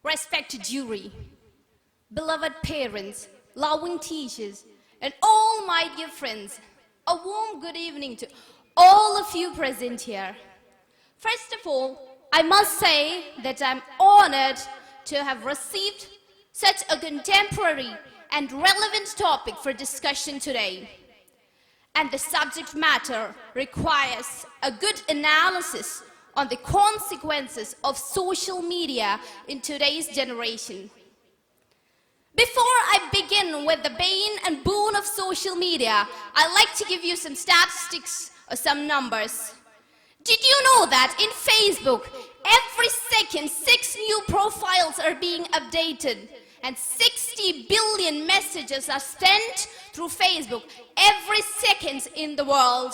respected jury, beloved parents, loving teachers, and all my dear friends, a warm good evening to all of you present here. First of all, I must say that I'm honored to have received such a contemporary and relevant topic for discussion today. And the subject matter requires a good analysis on the consequences of social media in today's generation. Before I begin with the bane and boon of social media, I'd like to give you some statistics or some numbers. Did you know that in Facebook, every second 6 new profiles are being updated and 60 billion messages are sent through Facebook every second in the world?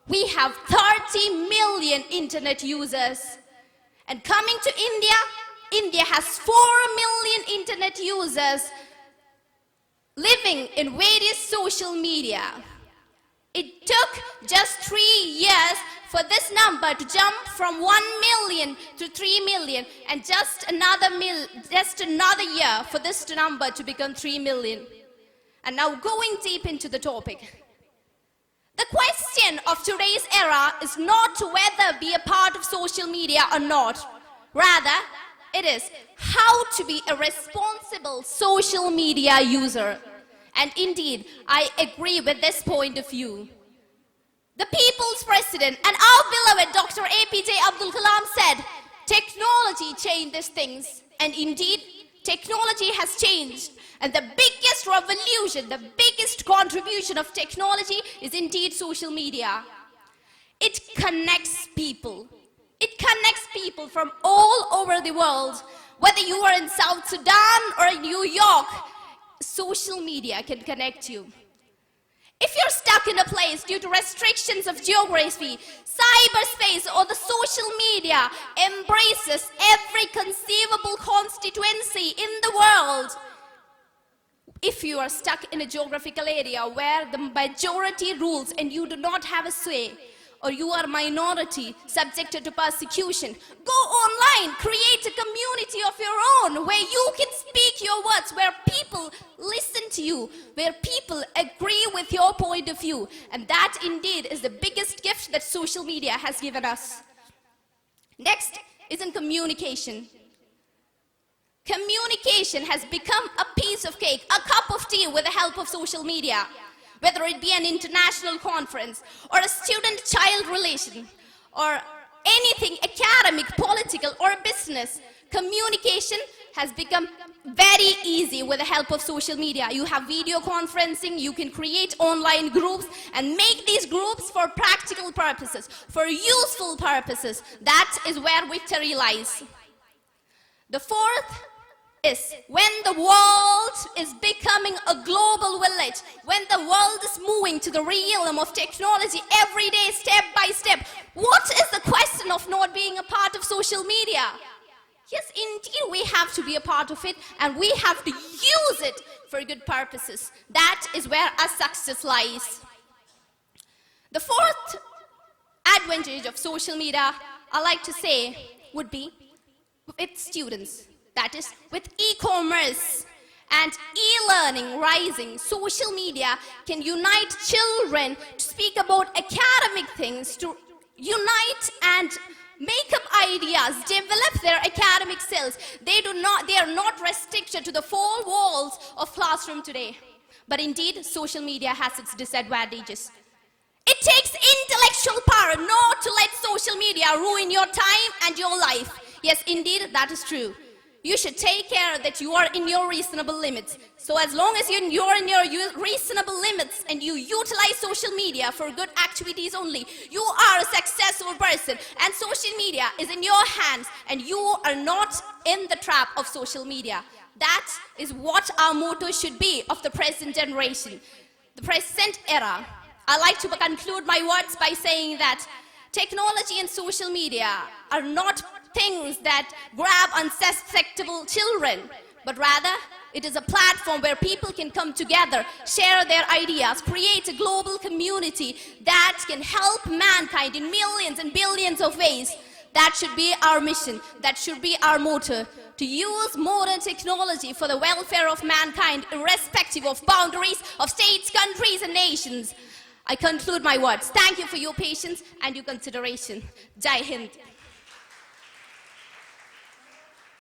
We have 30 million internet users. And coming to India, India has 4 million internet users living in various social media. It took just 3 years for this number to jump from 1 million to 3 million, and just another year for this number to become 3 million. And now going deep into the topic. The question of today's era is not whether be a part of social media or not. Rather, it is how to be a responsible social media user. And indeed, I agree with this point of view. The people's president and our beloved Dr. APJ Abdul Kalam said, technology changes things. And indeed, technology has changed. And the biggest revolution, the biggest contribution of technology is indeed social media. It connects people. It connects people from all over the world. Whether you are in South Sudan or in New York, social media can connect you. If you're stuck in a place due to restrictions of geography, cyberspace, or the social media embraces every conceivable constituency in the world. If you are stuck in a geographical area where the majority rules and you do not have a say, or you are a minority subjected to persecution, go online, create a community of your own where you can speak your words, where people listen to you, where people agree with your point of view. And that indeed is the biggest gift that social media has given us. Next is in communication. Communication has become a piece of cake, a cup of tea with the help of social media. Whether it be an international conference or a student-child relation or anything academic, political or business, communication has become very easy with the help of social media. You have video conferencing, you can create online groups and make these groups for practical purposes, for useful purposes. That is where victory lies. The fourth is when the world is becoming a global village, when the world is moving to the realm of technology every day, step by step, what is the question of not being a part of social media? Yes, indeed, we have to be a part of it and we have to use it for good purposes. That is where our success lies. The fourth advantage of social media, I like to say, would be with students. That is, with e-commerce and e-learning rising, social media can unite children to speak about academic things, to unite and make up ideas, develop their academic skills. They are not restricted to the four walls of classroom today. But indeed, social media has its disadvantages. It takes intellectual power not to let social media ruin your time and your life. Yes, indeed, that is true. You should take care that you are in your reasonable limits. So as long as you're in your reasonable limits and you utilize social media for good activities only, you are a successful person and social media is in your hands and you are not in the trap of social media. That is what our motto should be of the present generation, the present era. I like to conclude my words by saying that technology and social media are not things that grab unsusceptible children, but rather it is a platform where people can come together, share their ideas, create a global community that can help mankind in millions and billions of ways. That should be our mission. That should be our motto. to use modern technology for the welfare of mankind, irrespective of boundaries of states, countries, and nations. I conclude my words. Thank you for your patience and your consideration. Jai Hind.